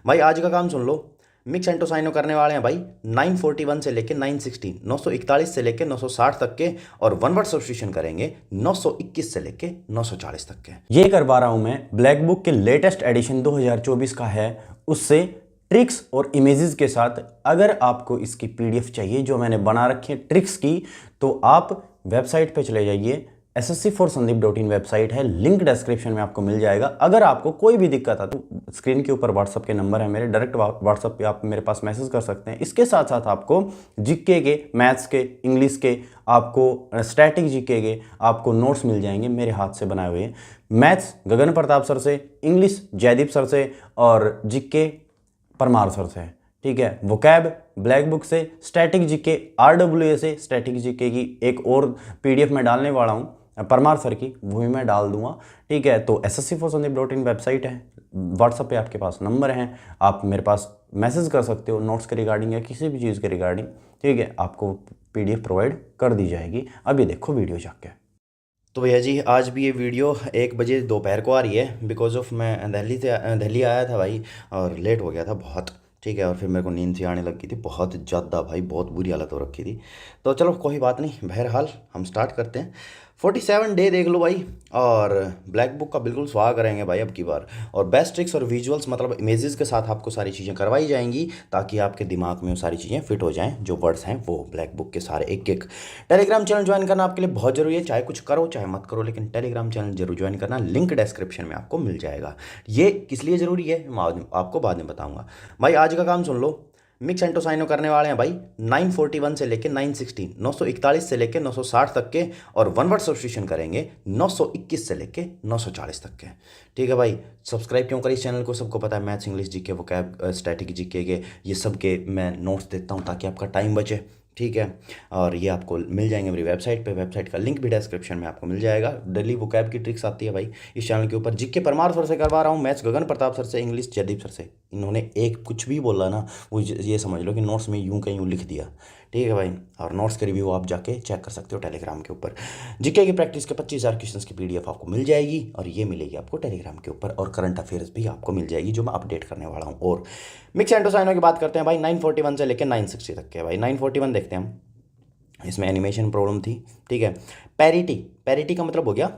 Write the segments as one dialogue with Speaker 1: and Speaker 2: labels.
Speaker 1: भाई आज का काम सुन लो। मिक्स एंटोसाइनो करने वाले हैं भाई 941 से लेके 960, 941 से लेके 960 तक के, और वन वर्ड सब्स्टिट्यूशन करेंगे 921 से लेके 940 तक के।
Speaker 2: ये करवा रहा हूं मैं ब्लैक बुक के लेटेस्ट एडिशन 2024 का है, उससे ट्रिक्स और इमेजेस के साथ। अगर आपको इसकी पीडीएफ चाहिए जो मैंने बना रखी है ट्रिक्स की, तो आप वेबसाइट पे चले जाइए। ssc4sandeep.in वेबसाइट है, लिंक डिस्क्रिप्शन में आपको मिल जाएगा। अगर आपको कोई भी दिक्कत है तो स्क्रीन के ऊपर व्हाट्सअप के नंबर है मेरे, डायरेक्ट व्हाट्सअप पे आप मेरे पास मैसेज कर सकते हैं। इसके साथ साथ आपको जीके के, मैथ्स के, इंग्लिश के, आपको स्टैटिक जीके के आपको नोट्स मिल जाएंगे मेरे हाथ से बनाए हुए। मैथ्स गगन प्रताप सर से, इंग्लिश जयदीप सर से, और जीके परमार सर से। ठीक है, वोकैब ब्लैक बुक से, स्टैटिक जीके आरडब्ल्यूए से। स्टैटिक जीके की एक और पीडीएफ में डालने वाला हूँ परमार सर की, वो भी मैं डाल दूंगा। ठीक है, तो ssc4sandeep.in वेबसाइट है, व्हाट्सअप पे आपके पास नंबर है, आप मेरे पास मैसेज कर सकते हो नोट्स के रिगार्डिंग या किसी भी चीज़ के रिगार्डिंग। ठीक है, आपको पीडीएफ प्रोवाइड कर दी जाएगी। अभी देखो वीडियो जाके।
Speaker 1: तो भैया जी आज भी ये वीडियो 1 बजे दोपहर को आ रही है, बिकॉज ऑफ मैं दिल्ली आया था भाई, और लेट हो गया था बहुत। ठीक है, और फिर मेरे को नींद सी आने लगी थी बहुत ज़्यादा भाई, बहुत बुरी हालत हो रखी थी। तो चलो कोई बात नहीं, बहरहाल हम स्टार्ट करते हैं। 47 डे देख लो भाई, और ब्लैक बुक का बिल्कुल स्वागत करेंगे भाई अब की बार। और बेस्ट ट्रिक्स और विजुअल्स मतलब इमेजेस के साथ आपको सारी चीज़ें करवाई जाएंगी, ताकि आपके दिमाग में वो सारी चीज़ें फिट हो जाएं। जो वर्ड्स हैं वो ब्लैक बुक के सारे एक एक। टेलीग्राम चैनल ज्वाइन करना आपके लिए बहुत ज़रूरी है, चाहे कुछ करो चाहे मत करो, लेकिन टेलीग्राम चैनल जरूर ज्वाइन करना, लिंक डिस्क्रिप्शन में आपको मिल जाएगा। ये किस लिए ज़रूरी है आपको बाद में बताऊंगा। भाई आज का काम सुन लो। मिक्स एंटोसाइनो करने वाले हैं भाई 941 से लेके 960, 941 से लेके 960 तक के, और वन वर्ड सब्स्टिट्यूशन करेंगे 921 से लेके 940 तक के। ठीक है भाई, सब्सक्राइब क्यों करें इस चैनल को, सबको पता है maths English GK vocab static GK के ये सब के मैं नोट्स देता हूँ ताकि आपका टाइम बचे। ठीक है, और ये आपको मिल जाएंगे मेरी वेबसाइट पे, वेबसाइट का लिंक भी डिस्क्रिप्शन में आपको मिल जाएगा। डेली वोकैब की ट्रिक्स आती है भाई इस चैनल के ऊपर। जीके परमार सर से करवा रहा हूँ, मैथ्स गगन प्रताप सर से, इंग्लिश जयदीप सर से। इन्होंने एक कुछ भी बोला ना, वो ये समझ लो कि नोट्स में यूं कहीं यूं लिख दिया। ठीक है भाई, और नोट्स के रिव्यू आप जाके चेक कर सकते हो टेलीग्राम के ऊपर। जीके की प्रैक्टिस के 25,000 क्वेश्चंस की पीडीएफ आपको मिल जाएगी, और ये मिलेगी आपको टेलीग्राम के ऊपर, और करंट अफेयर्स भी आपको मिल जाएगी जो मैं अपडेट करने वाला हूँ। और मिक्स एंटोसाइनो की बात करते हैं भाई, 941 से लेकर 960 तक के। भाई 941 देखते हैं हम, इसमें एनिमेशन प्रॉब्लम थी। ठीक है, पैरिटी, पैरिटी का मतलब हो गया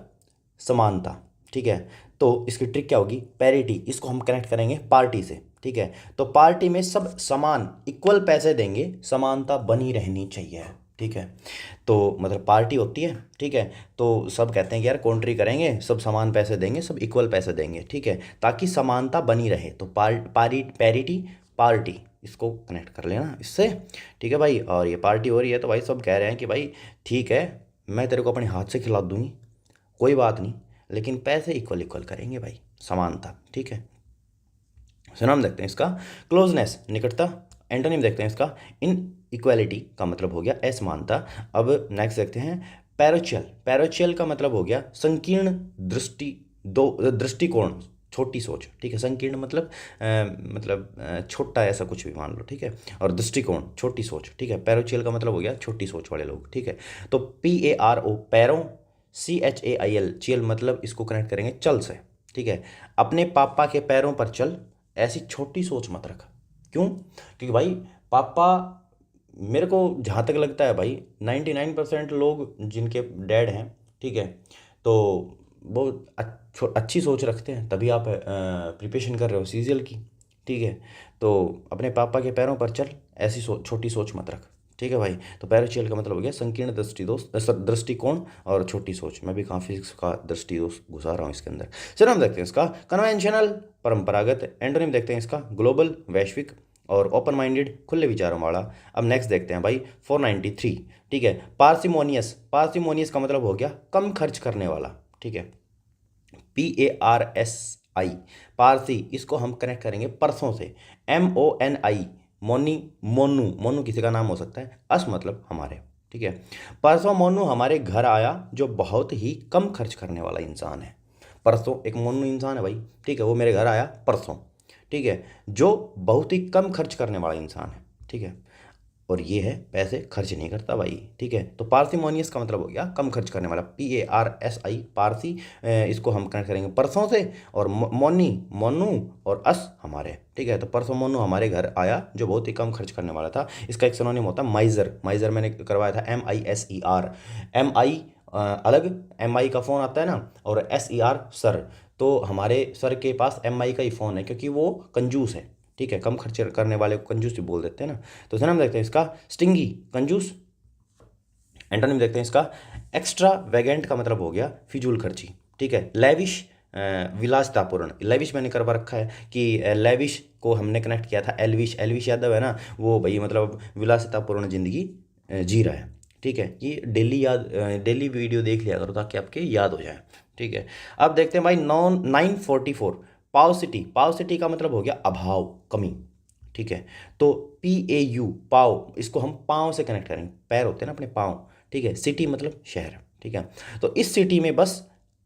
Speaker 1: समानता। ठीक है, तो इसकी ट्रिक क्या होगी, पैरिटी इसको हम कनेक्ट करेंगे पार्टी से। ठीक है, तो पार्टी में सब समान इक्वल पैसे देंगे, समानता बनी रहनी चाहिए। ठीक है, तो मतलब पार्टी होती है। ठीक है, तो सब कहते हैं कि यार कॉन्ट्री करेंगे, सब समान पैसे देंगे, सब इक्वल पैसे देंगे। ठीक है, ताकि समानता बनी रहे, तो पैरिटी पार्टी इसको कनेक्ट कर लेना इससे। ठीक है भाई, और ये पार्टी हो रही है तो भाई सब कह रहे हैं कि भाई ठीक है, मैं तेरे को अपने हाथ से खिला दूंगी, कोई बात नहीं, लेकिन पैसे इक्वल इक्वल करेंगे भाई, समानता। ठीक है, सुनाम देखते हैं इसका, क्लोजनेस निकटता। एंटोनिम देखते हैं इसका, इन इक्वालिटी का मतलब हो गया असमानता। अब नेक्स्ट देखते हैं पैरोचियल, पैरोचियल का मतलब हो गया संकीर्ण दृष्टि, दो दृष्टिकोण, छोटी सोच। ठीक है, संकीर्ण मतलब छोटा, ऐसा कुछ भी मान लो। ठीक है, और दृष्टिकोण छोटी सोच। ठीक है, पैरोचियल का मतलब हो गया छोटी सोच वाले लोग। ठीक है, तो PARO पैरों, CHAIL चियल मतलब इसको कनेक्ट करेंगे चल से। ठीक है, अपने पापा के पैरों पर चल, ऐसी छोटी सोच मत रख। क्यों, क्योंकि भाई पापा, मेरे को जहाँ तक लगता है भाई 99% लोग जिनके डैड हैं, ठीक है, तो वो अच्छी सोच रखते हैं, तभी आप प्रिपरेशन कर रहे हो सीजीएल की। ठीक है, तो अपने पापा के पैरों पर चल, ऐसी छोटी सोच मत रख। ठीक है भाई, तो पैरोचियल का मतलब हो गया संकीर्ण दृष्टिकोण और छोटी सोच। मैं भी काफ़ी इसका दृष्टि दोष घुसा रहा हूँ इसके अंदर। चलो हम देखते हैं इसका कन्वेंशनल, परंपरागत। एंटोनिम देखते हैं इसका, ग्लोबल वैश्विक, और ओपन माइंडेड खुले विचारों वाला। अब नेक्स्ट देखते हैं भाई 493। ठीक है, पार्सिमोनियस, पार्सिमोनियस का मतलब हो गया कम खर्च करने वाला। ठीक है, PARSI पारसी, इसको हम कनेक्ट करेंगे परसों से, MONI मोनी, मोनू, मोनू किसी का नाम हो सकता है, अस मतलब हमारे। ठीक है, परसों मोनू हमारे घर आया, जो बहुत ही कम खर्च करने वाला इंसान है। परसों एक मोनू इंसान है भाई। ठीक है, वो मेरे घर आया परसों। ठीक है, जो बहुत ही कम खर्च करने वाला इंसान है। ठीक है, और ये है पैसे खर्च नहीं करता भाई, ठीक है। तो पार्सिमोनियस का मतलब हो गया कम खर्च करने वाला, PARSI पारसी, इसको हम कनेक्ट करेंगे परसों से, और मोनी मोनू और अस हमारे, ठीक है। तो परसों मोनू हमारे घर आया जो बहुत ही कम खर्च करने वाला था। इसका एक सिनोनिम होता है माइजर, माइजर मैंने करवाया था MISER, MI अलग, MI का फ़ोन आता है ना, और SER सर, तो हमारे सर के पास MI का ही फ़ोन है क्योंकि वो कंजूस है, ठीक है। कम खर्च करने वाले को कंजूस भी बोल देते हैं ना। तो सर हम देखते हैं इसका स्टिंगी कंजूस। एंटोनिम देखते हैं इसका एक्स्ट्रा वैगेंट का मतलब हो गया फिजूल खर्ची, ठीक है। लेविश विलासितापूर्ण, लेविश मैंने करवा रखा है कि लेविश को हमने कनेक्ट किया था एलविश, एलविश यादव है ना, वो भाई मतलब विलासितापूर्ण जिंदगी जी रहा है, ठीक है। ये डेली याद, डेली वीडियो देख लिया करो ताकि आपके याद हो जाए, ठीक है। अब देखते हैं भाई 944 पावसिटी, पावसिटी का मतलब हो गया अभाव कमी, ठीक है। तो PAU पाव, इसको हम पाँव से कनेक्ट करेंगे, पैर होते हैं ना अपने पाँव, ठीक है। सिटी मतलब शहर, ठीक है। तो इस सिटी में बस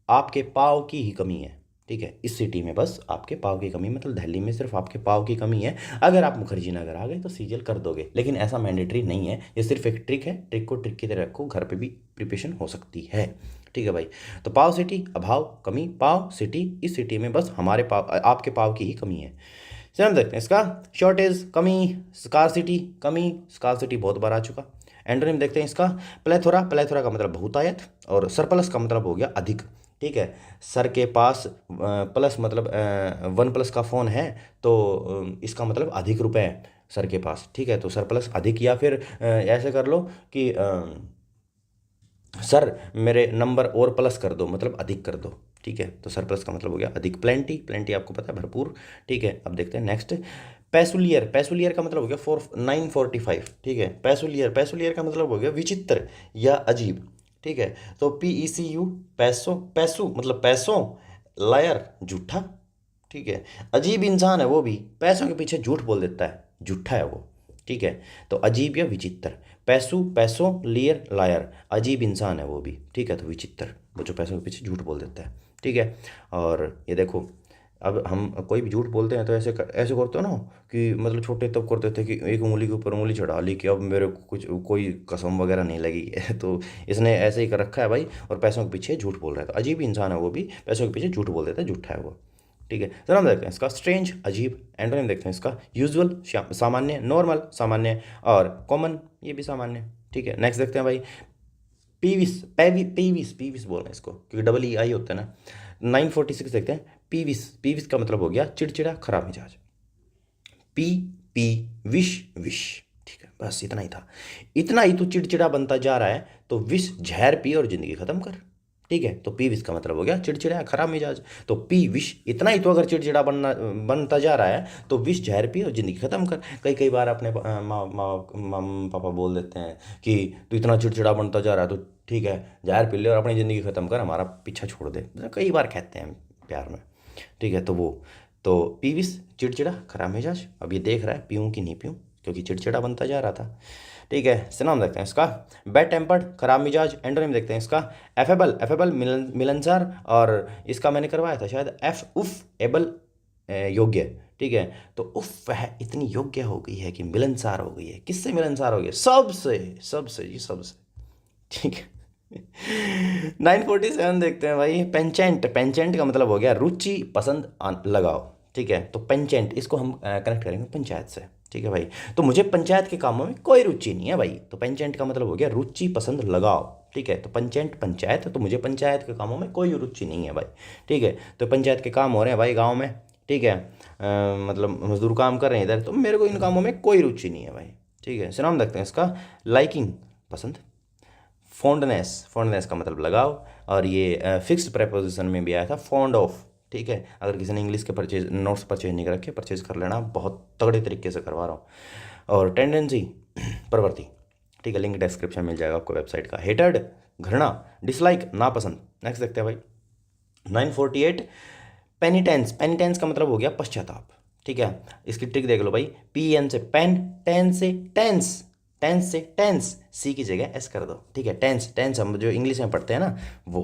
Speaker 1: आपके पाव की ही कमी है, ठीक है। इस सिटी में बस आपके पाव की कमी, मतलब दिल्ली में सिर्फ आपके पाव की कमी है। अगर आप मुखर्जी नगर आ गए तो सीजल कर दोगे, लेकिन ऐसा मैंडेटरी नहीं है, ये सिर्फ एक ट्रिक है। ट्रिक को ट्रिक की तरह रखो, घर पे भी प्रिपरेशन हो सकती है, ठीक है भाई। तो पाव सिटी अभाव कमी, पाव सिटी, इस सिटी में बस हमारे पाव, आपके पाव की ही कमी है। चलिए हम देखते हैं इसका शॉर्टेज कमी, स्कार्सिटी कमी, स्कार्सिटी बहुत बार आ चुका। एंटोनिम देखते हैं इसका प्लेथोरा, प्लेथोरा का मतलब बहुतायत, और सरप्लस का मतलब हो गया अधिक, ठीक है। सर के पास प्लस मतलब OnePlus का फ़ोन है, तो इसका मतलब अधिक रुपए है सर के पास, ठीक है। तो सरप्लस अधिक, या फिर ऐसे कर लो कि सर मेरे नंबर और प्लस कर दो, मतलब अधिक कर दो, ठीक है। तो सरप्लस का मतलब हो गया अधिक। प्लेंटी, प्लेंटी आपको पता है भरपूर, ठीक है। अब देखते हैं नेक्स्ट पैसुलियर, पैसुलियर का मतलब हो गया 945, ठीक है। पैसुलियर, पैसुलियर का मतलब हो गया विचित्र या अजीब, ठीक है। तो PECU पैसो, पैसू मतलब पैसों, लायर झूठा, ठीक है। अजीब इंसान है वो भी, पैसों के पीछे झूठ बोल देता है, झूठा है वो, ठीक है। तो अजीब या विचित्र, पैसू पैसों लियर लायर, अजीब इंसान है वो भी, ठीक है। तो विचित्र वो जो पैसों के पीछे झूठ बोल देता है, ठीक है। और ये देखो, अब हम कोई भी झूठ बोलते हैं तो ऐसे ऐसे करते हो ना कि मतलब छोटे तब करते थे कि एक उंगली के ऊपर उंगली चढ़ा ली कि अब मेरे को कुछ कोई कसम वगैरह नहीं लगी है। तो इसने ऐसे ही कर रखा है भाई, और पैसों के पीछे झूठ बोल रहा है। तो अजीब इंसान है वो भी, पैसों के पीछे झूठ बोल देता है, झूठा है वो, ठीक है। तो हम देखते हैं इसका स्ट्रेंज अजीब। एंटोनिम देखते हैं इसका यूजुअल सामान्य, नॉर्मल सामान्य, और कॉमन ये भी सामान्य, ठीक है। नेक्स्ट देखते हैं भाई पीविस, पीविस, पीविस बोल रहे हैं इसको क्योंकि EI होता है ना। 946 देखते हैं पीविस, पीविस का मतलब हो गया चिड़चिड़ा खराब मिजाज। पी पी विश विश, ठीक है। बस इतना ही था, इतना ही तू चिड़चिड़ा बनता जा रहा है तो विष जहर पी और जिंदगी खत्म कर, ठीक है। तो पी विष का मतलब हो गया चिड़चिड़ा खराब मिजाज। तो पी विष, इतना ही तो अगर चिड़चिड़ा बनता जा रहा है तो विष जहर पी और जिंदगी खत्म कर। कई कई बार अपने माँ पापा बोल देते हैं कि तू इतना चिड़चिड़ा बनता जा रहा है तो ठीक है जहर पी ले और अपनी ज़िंदगी ख़त्म कर, हमारा पीछा छोड़ दे, कई बार कहते हैं प्यार में, ठीक है। तो वो तो पी विष चिड़चिड़ा खराब मिजाज, अब ये देख रहा है पीऊँ कि नहीं पीऊँ क्योंकि चिड़चिड़ा बनता जा रहा था, ठीक है। सिनोनिम देखते हैं इसका बैड टेम्पर्ड खराब मिजाज। एंटोनिम देखते हैं इसका एफेबल, एफेबल मिलनसार, और इसका मैंने करवाया था शायद उफ एबल योग्य, ठीक है। तो उफ है इतनी योग्य हो गई है कि मिलनसार हो गई है। किससे मिलनसार हो गई है? सबसे, सबसे जी सबसे, ठीक है। 947 देखते हैं भाई पेंचेंट, पेंचेंट का मतलब हो गया रुचि पसंद लगाओ, ठीक है। तो पेंचेंट इसको हम कनेक्ट करेंगे पंचायत से, ठीक है भाई। तो मुझे पंचायत के कामों में कोई रुचि नहीं है भाई, तो पेंचेंट का मतलब हो गया रुचि पसंद लगाओ, ठीक है। तो पंचेंट पंचायत, तो मुझे पंचायत के कामों में कोई रुचि नहीं है भाई, ठीक है। तो पंचायत के काम हो रहे हैं भाई गाँव में, ठीक है। मतलब मजदूर काम कर रहे हैं इधर, तो मेरे को इन कामों में कोई रुचि नहीं है भाई, ठीक है। सिनाम देखते हैं इसका लाइकिंग पसंद, फॉन्डनेस, फॉन्डनेस का मतलब लगाव, और ये फिक्स्ड प्रेपोजिशन में भी आया था फॉन्ड ऑफ, ठीक है। अगर किसी ने इंग्लिश के परचेज नोट्स परचेज नहीं कर रखे, परचेज कर लेना, बहुत तगड़े तरीके से करवा रहा हूँ। और टेंडेंसी प्रवृत्ति, ठीक है, लिंक डिस्क्रिप्शन मिल जाएगा आपको वेबसाइट का। हेटेड घृणा, डिसलाइक नापसंद। नेक्स्ट देखते हैं भाई 948 पेनिटेंस, पेनिटेंस का मतलब हो गया पश्चाताप, ठीक है। इसकी ट्रिक देख लो भाई, PN से पेन, टेन से टेंस, टेंस से टेंस, सी की जगह एस कर दो, ठीक है। टेंस, टेंस हम जो इंग्लिश में पढ़ते हैं ना वो।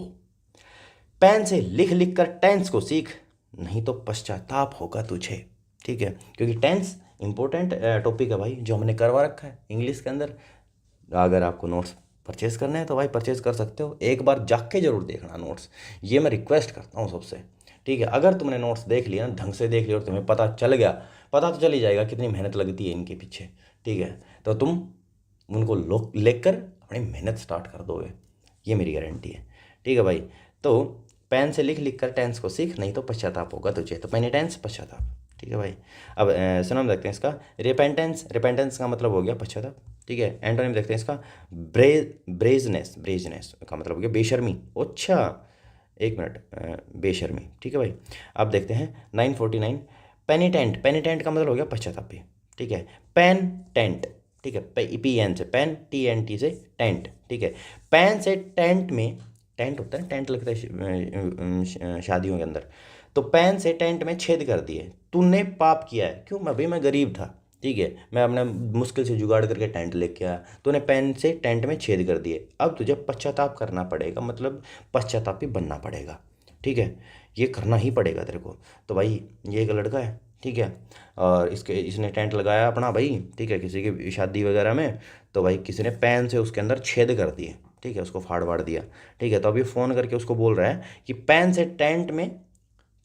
Speaker 1: पेन से लिख लिख कर टेंस को सीख, नहीं तो पश्चाताप होगा तुझे, ठीक है। क्योंकि टेंस इंपॉर्टेंट टॉपिक है भाई जो हमने करवा रखा है इंग्लिश के अंदर। अगर आपको नोट्स परचेज़ करने हैं तो भाई परचेज़ कर सकते हो, एक बार जाके ज़रूर देखना नोट्स, ये मैं रिक्वेस्ट करता हूँ सबसे, ठीक है। अगर तुमने नोट्स देख लिया ना, ढंग से देख लिया और तुम्हें पता चल गया, पता तो चल ही जाएगा कितनी मेहनत लगती है इनके पीछे, ठीक है। तो तुम उनको लेकर अपनी मेहनत स्टार्ट कर दोगे, ये मेरी गारंटी है, ठीक है भाई। तो पेन से लिख लिख कर टेंस को सीख, नहीं तो पश्चाताप होगा तुझे। तो पेनिटेंस पश्चाताप, ठीक है भाई। अब सिनोनिम देखते हैं इसका। रिपेंटेंस, रिपेंटेंस का मतलब हो गया पश्चाताप, ठीक है। एंटोनिम देखते हैं इसका। ब्रेजनेस, ब्रेजनेस का मतलब हो गया बेशर्मी। अच्छा एक मिनट, बेशर्मी, ठीक है भाई। अब देखते हैं 949। पेनिटेंट, पेनिटेंट का मतलब हो गया पश्चातापी, ठीक है। पेन टेंट, ठीक है, पी एन से पेन, टी एन टी से टेंट, ठीक है। पेन से टेंट में, टेंट होता है, टेंट लगता है शादियों के अंदर, तो पेन से टेंट में छेद कर दिए, तूने पाप किया है। क्यों? अभी मैं गरीब था, ठीक है, मैं अपने मुश्किल से जुगाड़ करके टेंट लेके आया, तूने पेन से टेंट में छेद कर दिए, अब तुझे पश्चाताप करना पड़ेगा, मतलब पश्चातापी बनना पड़ेगा, ठीक है, ये करना ही पड़ेगा तेरे को। तो भाई ये एक लड़का है, ठीक है, और इसने टेंट लगाया अपना भाई, ठीक है, किसी की शादी वगैरह में, तो भाई किसी ने पेन से उसके अंदर छेद कर दिए, ठीक है, उसको फाड़ वाड़ दिया, ठीक है। तो अभी फ़ोन करके उसको बोल रहा है कि पेन से टेंट में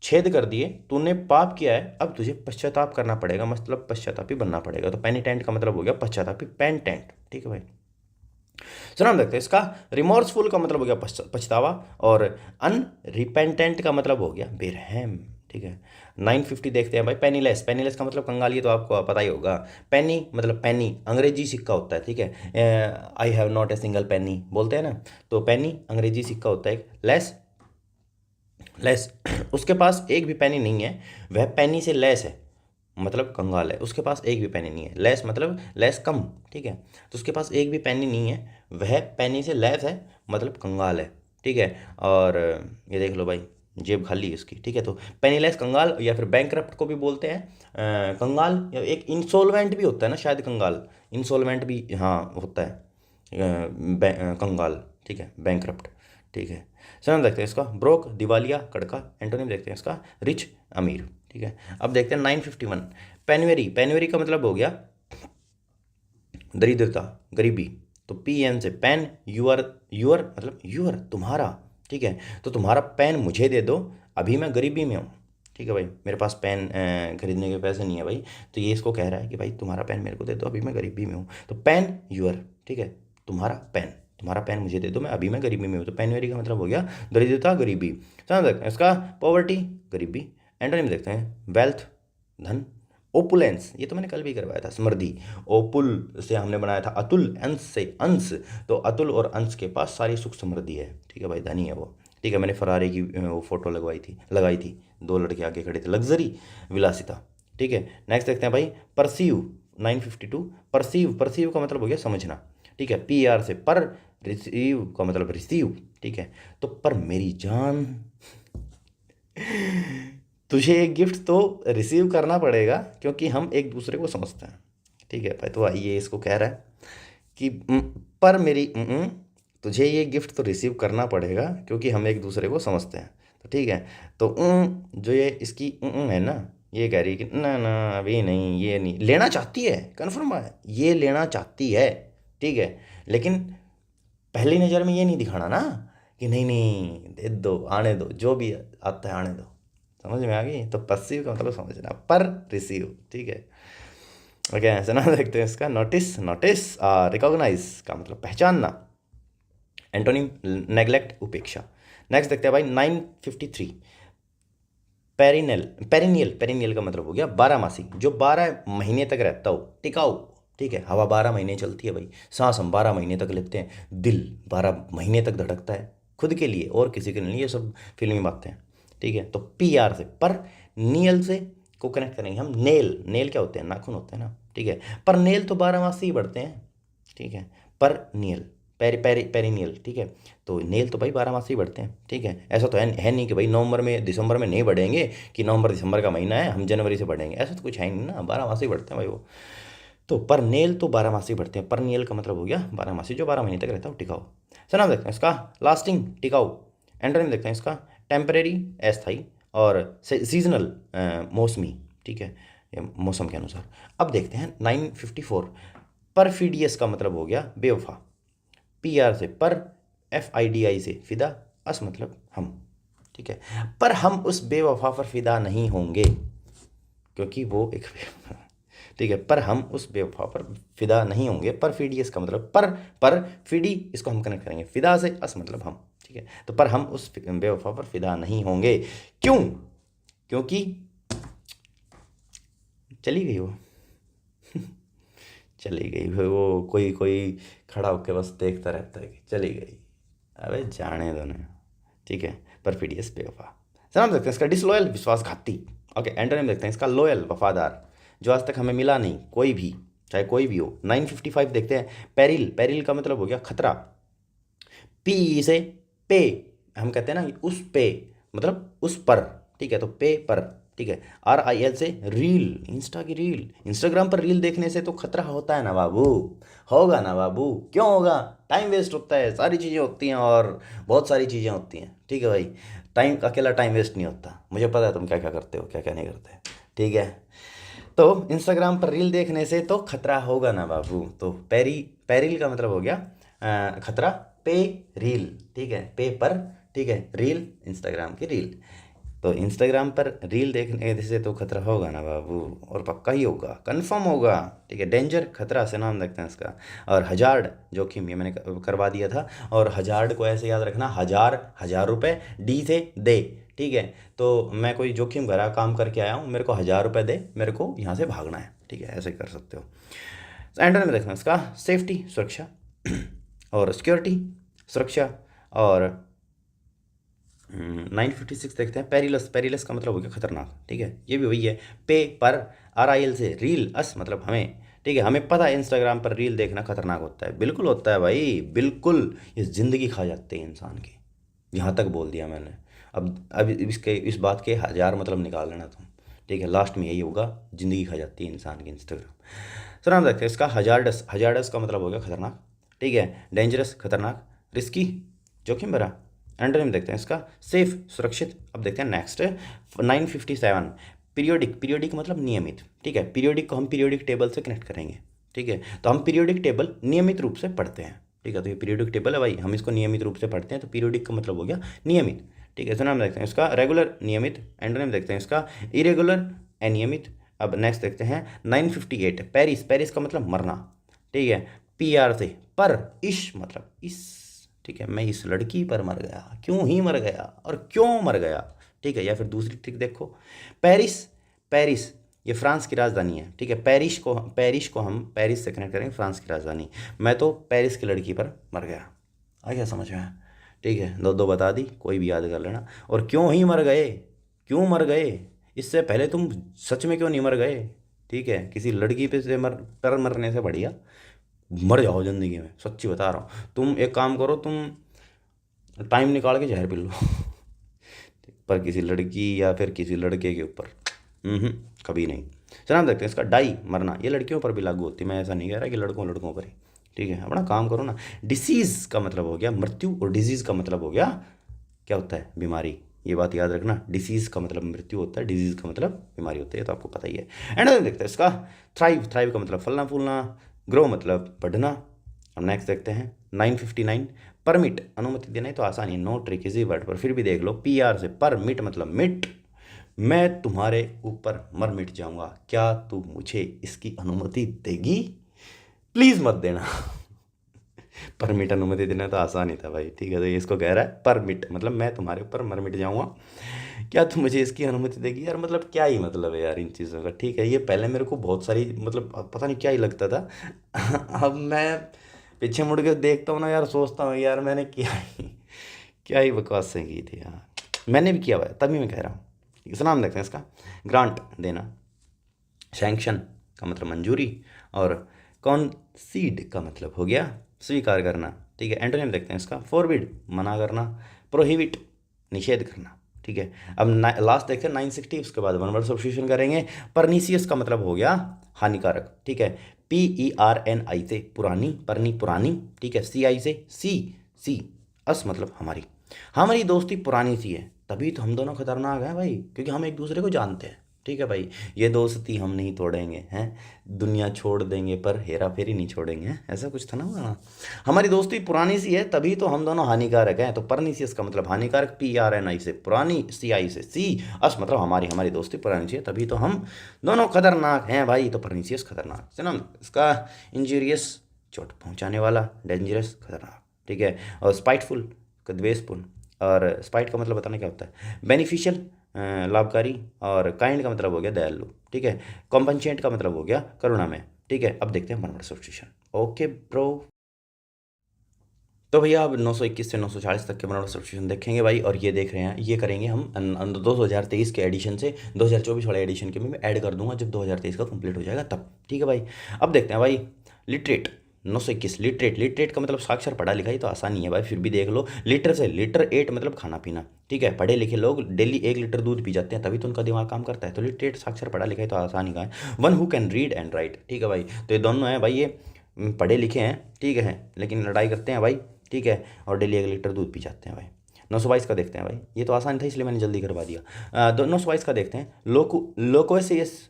Speaker 1: छेद कर दिए, तूने पाप किया है, अब तुझे पश्चाताप करना पड़ेगा, मतलब पश्चातापी बनना पड़ेगा। तो पेनिटेंट का मतलब हो गया पश्चातापी, पेनटेंट, ठीक है भाई। सुनाम देखते हैं इसका। रिमोर्सफुल का मतलब हो गया पछतावा, और अनरिपेंटेंट का मतलब हो गया बेरहम, ठीक है। 950 देखते हैं भाई। पेनीलेस, पेनीलेस का मतलब कंगाल, ये तो आपको पता ही होगा। पेनी मतलब पेनी, अंग्रेजी सिक्का होता है, ठीक है। I have not a single penny बोलते हैं ना, तो पेनी अंग्रेजी सिक्का होता है। लेस, लेस उसके पास एक भी पेनी नहीं है, वह पेनी से लेस है, मतलब कंगाल है, उसके पास एक भी पेनी नहीं है। लेस मतलब लेस कम, ठीक है, तो उसके पास एक भी पेनी नहीं है, वह पेनी से लेस है, मतलब कंगाल है, ठीक है। और ये देख लो भाई, जेब खाली है उसकी, ठीक है। तो पेनीलेस कंगाल, या फिर बैंकरप्ट को भी बोलते हैं कंगाल, या एक इंसॉल्वेंट भी होता है ना शायद, कंगाल इंसॉल्वेंट भी हाँ होता है, कंगाल, ठीक है, बैंकरप्ट, ठीक है। सनम देखते हैं इसका। ब्रोक दिवालिया, कड़का। एंटोनिम देखते हैं इसका। रिच अमीर, ठीक है। अब देखते हैं 951। पेनवेरी, पेनवेरी का मतलब हो गया दरिद्रता, गरीबी। तो पी एन से पेन, यूर, यूर मतलब यूर तुम्हारा, ठीक है। तो तुम्हारा पेन मुझे दे दो, अभी मैं गरीबी में हूँ, ठीक है भाई, मेरे पास पेन खरीदने के पैसे नहीं है भाई, तो ये इसको कह रहा है कि भाई तुम्हारा पेन मेरे को दे दो, अभी मैं गरीबी में हूँ। तो पेन यूर, ठीक है, तुम्हारा पेन, तुम्हारा पेन मुझे दे दो, मैं अभी मैं गरीबी में हूँ। तो पेनवेरी का मतलब हो गया दरिद्रता, गरीबी। समझ सकते हैं इसका। पॉवर्टी, गरीबी। एंटोनिम देखते हैं। वेल्थ, धन। ओपुलेंस, ये तो मैंने कल भी करवाया था, समृद्धि। ओपुल से हमने बनाया था अतुल, अंश से अंश, तो अतुल और अंश के पास सारी सुख समृद्धि है, ठीक है भाई, धनी है वो, ठीक है। मैंने फरारी की वो फोटो लगाई थी, दो लड़के आगे खड़े थे, लग्जरी, विलासिता, ठीक है। नेक्स्ट देखते हैं भाई। परसीव, 952। परसीव, परसीव का मतलब हो गया समझना, ठीक है। पी आर से पर, रिसीव का मतलब रिसीव, ठीक है। तो पर मेरी जान तुझे एक गिफ्ट तो रिसीव करना पड़ेगा, क्योंकि हम एक दूसरे को समझते हैं, ठीक है भाई। तो ये इसको कह रहा है कि पर मेरी तुझे ये गिफ्ट तो रिसीव करना पड़ेगा, क्योंकि हम एक दूसरे को समझते हैं, तो ठीक है। तो जो ये इसकी है ना, ये कह रही है कि ना ना अभी नहीं, ये नहीं लेना चाहती है, कन्फर्म है ये लेना चाहती है, ठीक है। लेकिन पहली नज़र में ये नहीं दिखाना ना कि नहीं नहीं दे दो, आने दो, जो भी आता है आने दो, समझ में आ गई। तो पसीव का मतलब समझना, पर रिसीव, ठीक है। ओके, ऐसे ना देखते हैं इसका। नोटिस, नोटिस रिकॉग्नाइज का मतलब पहचानना। एंटोनिम नेग्लेक्ट, उपेक्षा। नेक्स्ट देखते हैं भाई 953। पेरिनल, पेरिनियल, पेरिनियल का मतलब हो गया बारहमासी, जो 12 महीने तक रहता हो, टिकाऊ, ठीक है। हवा 12 महीने चलती है भाई, सांस हम 12 महीने तक लेते हैं, दिल 12 महीने तक धड़कता है, खुद के लिए और किसी के लिए, ये सब फिल्मी बातें हैं, ठीक है। तो पी आर से पर, नियल से को कनेक्ट करेंगे हम। नेल, नेल क्या होते हैं? नाखून होते हैं ना, ठीक है। पर नेल तो 12 मास से ही बढ़ते हैं, ठीक है। पर नियल, पेरिनियल, ठीक है। तो नेल तो भाई 12 मास से ही बढ़ते हैं, ठीक है। ऐसा तो है नहीं कि भाई नवंबर में दिसंबर में नहीं बढ़ेंगे, कि नवंबर दिसंबर का महीना है हम जनवरी से बढ़ेंगे, ऐसा तो कुछ है नहीं ना, 12 मास ही बढ़ते हैं भाई वो। तो पर नेल तो 12 मास ही बढ़ते हैं, पर नियल का मतलब हो गया 12 मासी, जो 12 महीने तक रहता है, टिकाऊ। नाम देखते हैं इसका। लास्टिंग, टिकाऊ। एंटोनिम देखते हैं इसका। टेम्परेरी, अस्थाई, और सीजनल, मौसमी, ठीक है। ये मौसम के अनुसार। अब देखते हैं 954, परफिडियस का मतलब हो गया बेवफा, PR से पर, FIDI से फिदा, अस मतलब हम, ठीक है। पर हम उस बेवफा पर फिदा नहीं होंगे क्योंकि वो एक ठीक है, पर हम उस बेवफा पर फिदा नहीं होंगे। परफिडियस का मतलब पर फिडी, इसको हम कनेक्ट करेंगे फिदा से, अस मतलब हम, ठीक है। तो पर हम उस बेवफा पर फिदा नहीं होंगे। क्यों? क्योंकि चली गई वो चली गई वो, कोई कोई खड़ा होकर बस देखता रहता है कि चली गई, अबे जाने दो ना, ठीक है। परफिडियस बेवफा। समझ सकते हैं इसका डिसलॉयल, विश्वासघाती। ओके, एंटोनिम देखते हैं इसका लॉयल, वफादार, जो आज तक हमें मिला नहीं, कोई भी, चाहे कोई भी हो। 955 देखते हैं, पेरिल, पेरिल का मतलब हो गया खतरा। P से पे, हम कहते हैं ना कि उस पे, मतलब उस पर, ठीक है, तो पे पर, ठीक है। RIL से रील, इंस्टा की रील, इंस्टाग्राम पर रील देखने से तो खतरा होता है ना बाबू, होगा ना बाबू, क्यों होगा? टाइम वेस्ट होता है, सारी चीज़ें होती हैं और बहुत सारी चीज़ें होती हैं, ठीक है भाई। टाइम, अकेला टाइम वेस्ट नहीं होता, मुझे पता है तुम क्या क्या करते हो, क्या क्या नहीं करते, ठीक है। तो इंस्टाग्राम पर रील देखने से तो खतरा होगा ना बाबू। तो पेरिल का मतलब हो गया खतरा, पे रील, ठीक है, पे पर, ठीक है, रील इंस्टाग्राम की रील। तो इंस्टाग्राम पर रील देखने से तो खतरा होगा ना बाबू, और पक्का ही होगा, कंफर्म होगा, ठीक है। डेंजर, खतरा से नाम रखते हैं इसका। और हजार्ड, जोखिम, ये मैंने करवा दिया था। और हजार्ड को ऐसे याद रखना, हजार, 1000 रुपये, डी से दे, ठीक है। तो मैं कोई जोखिम भरा काम करके आया हूँ, मेरे को 1000 रुपये दे, मेरे को यहाँ से भागना है, ठीक है, ऐसे कर सकते हो। एंडर में देखना इसका सेफ्टी, सुरक्षा, और सिक्योरिटी, सुरक्षा। और 956 देखते हैं, पेरिलस, पेरिलस का मतलब हो गया खतरनाक, ठीक है, ये भी वही है। पे पर, RIL से रील, अस मतलब हमें, ठीक है। हमें पता है इंस्टाग्राम पर रील देखना खतरनाक होता है, बिल्कुल होता है भाई, बिल्कुल, ये ज़िंदगी खा जाती है इंसान की। यहाँ तक बोल दिया मैंने। अब इस बात के 1000 मतलब निकाल लेना तुम, ठीक है। लास्ट में यही होगा, ज़िंदगी खा जाती है इंसान की इंस्टाग्राम। सर नाम देखते हैं इसका हजार्डस, हजार्डस का मतलब हो गया खतरनाक, ठीक है। डेंजरस, खतरनाक, रिस्की, जोखिम भरा। एंटोनिम देखते हैं इसका सेफ, सुरक्षित। अब देखते हैं नेक्स्ट 957, पीरियोडिक, पीरियोडिक मतलब नियमित, ठीक है। पीरियोडिक को हम पीरियोडिक टेबल से कनेक्ट करेंगे, ठीक है। तो हम पीरियोडिक टेबल नियमित रूप से पढ़ते हैं, ठीक है। तो ये पीरियोडिक टेबल है भाई, हम इसको नियमित रूप से पढ़ते हैं, तो पीरियोडिक का मतलब हो गया नियमित, ठीक है। तो नाम देखते हैं इसका रेगुलर, नियमित। एंटोनिम देखते हैं इसका इरेगुलर, अनियमित। अब नेक्स्ट देखते हैं 958, पेरिस, पेरिस का मतलब मरना, ठीक है। PR से पर, इश मतलब इस, ठीक है, मैं इस लड़की पर मर गया, क्यों ही मर गया और क्यों मर गया, ठीक है। या फिर दूसरी ट्रिक देखो, पेरिस, पेरिस ये फ्रांस की राजधानी है, ठीक है। पेरिस को हम पेरिस से कनेक्ट करेंगे, फ्रांस की राजधानी। मैं तो पेरिस की लड़की पर मर गया, आ गया समझ में? ठीक है, दो दो बता दी, कोई भी याद कर लेना। और क्यों ही मर गए, क्यों मर गए, इससे पहले तुम सच में क्यों नहीं मर गए, ठीक है। किसी लड़की पे से पर मरने से बढ़िया मर जाओ ज़िंदगी में, सच्ची बता रहा हूँ। तुम एक काम करो, तुम टाइम निकाल के जहर पी लो पर किसी लड़की या फिर किसी लड़के के ऊपर कभी नहीं। चलो देखते हैं इसका डाई, मरना। ये लड़कियों पर भी लागू होती है, मैं ऐसा नहीं कह रहा कि लड़कों पर ही, ठीक है। अपना काम करो ना। डिसीज़ का मतलब हो गया मृत्यु, और डिजीज़ का मतलब हो गया क्या होता है, बीमारी। ये बात याद रखना, डिसीज़ का मतलब मृत्यु होता है, डिजीज़ का मतलब बीमारी होती है, तो आपको पता ही है। एंड देखते हैं इसका थ्राइव, थ्राइव का मतलब फलना फूलना, ग्रो मतलब बढ़ना। अब नेक्स्ट देखते हैं 959, परमिट, अनुमति देना है, तो आसानी, नो ट्रिक, इजी वर्ड पर फिर भी देख लो। PR से परमिट मतलब मिट, मैं तुम्हारे ऊपर मर मिट जाऊंगा, क्या तू मुझे इसकी अनुमति देगी? प्लीज़ मत देना परमिट, अनुमति देना तो आसान ही था भाई, ठीक है। तो ये इसको कह रहा है परमिट मतलब मैं तुम्हारे ऊपर मर मिट जाऊंगा, क्या तू मुझे इसकी अनुमति देगी? यार मतलब क्या ही मतलब है यार इन चीज़ों का, ठीक है। ये पहले मेरे को बहुत सारी मतलब पता नहीं क्या ही लगता था अब मैं पीछे मुड़ के देखता हूँ ना यार, सोचता हूँ यार मैंने क्या ही बकवासें की थी यार, मैंने भी किया हुआ है, तभी मैं कह रहा हूँ। इस नाम देखते हैं इसका ग्रांट, देना। सैंक्शन का मतलब मंजूरी। और कॉन्सीड का मतलब हो गया स्वीकार करना, ठीक है। एंटोनिम देखते हैं इसका फॉरबिड, मना करना, प्रोहिबिट, निषेध करना, ठीक है। अब लास्ट देखते हैं 960, उसके बाद वन वर्ड सब्स्टिट्यूशन करेंगे। परनीसियस का मतलब हो गया हानिकारक, ठीक है। PERNI से पुरानी, परनी पुरानी, ठीक है। CI से सी, अस मतलब हमारी दोस्ती पुरानी सी है, तभी तो हम दोनों खतरनाक हैं भाई, क्योंकि हम एक दूसरे को जानते हैं, ठीक है भाई, ये दोस्ती हम नहीं तोड़ेंगे हैं, दुनिया छोड़ देंगे पर हेरा फेरी नहीं छोड़ेंगे, हैं? ऐसा कुछ था ना वो गाना। हमारी दोस्ती पुरानी सी है तभी तो हम दोनों हानिकारक हैं, तो परनीसियस का मतलब हानिकारक, PRNI से पुरानी, CI से सी अस मतलब हमारी हमारी दोस्ती पुरानी सी है तभी तो हम दोनों खतरनाक हैं भाई, तो परनीसियस खतरनाक है ना, इसका इंजीरियस चोट पहुंचाने वाला, डेंजरस खतरनाक, ठीक है। और स्पाइटफुल का द्वेषपूर्ण, और स्पाइट का मतलब बताना क्या होता है, बेनिफिशियल लाभकारी, और काइंड का मतलब हो गया दयालु, ठीक है। कॉम्पनसेंट का मतलब हो गया करुणामय, ठीक है। अब देखते हैं one word substitution. Okay bro, तो भैया अब 921 से 940 तक के वन वर्ड सब्स्टिट्यूशन देखेंगे भाई, और ये देख रहे हैं, ये करेंगे हम 2023 के एडिशन से 2024 वाले एडिशन के में मैं ऐड कर दूंगा जब 2023 का कंप्लीट हो जाएगा तब, ठीक है भाई। अब देखते हैं भाई लिटरेट 921, लिटरेट का मतलब साक्षर, पढ़ा लिखा, ही तो आसानी है भाई, फिर भी देख लो। लीटर से लीटर 8 मतलब खाना पीना, ठीक है। पढ़े लिखे लोग डेली 1 लीटर दूध पी जाते हैं तभी तो उनका दिमाग काम करता है, तो लिटरेट साक्षर, पढ़ा लिखा, ही तो आसानी का है। One who can read and right, ठीक है भाई, तो ये दोनों हैं भाई, ये पढ़े लिखे हैं, ठीक है, लेकिन लड़ाई करते हैं भाई, ठीक है, और डेली 1 लीटर दूध पी जाते हैं भाई। 922 का देखते हैं भाई, ये तो आसान था इसलिए मैंने जल्दी करवा दिया। 922 का देखते हैं, लोकोसियस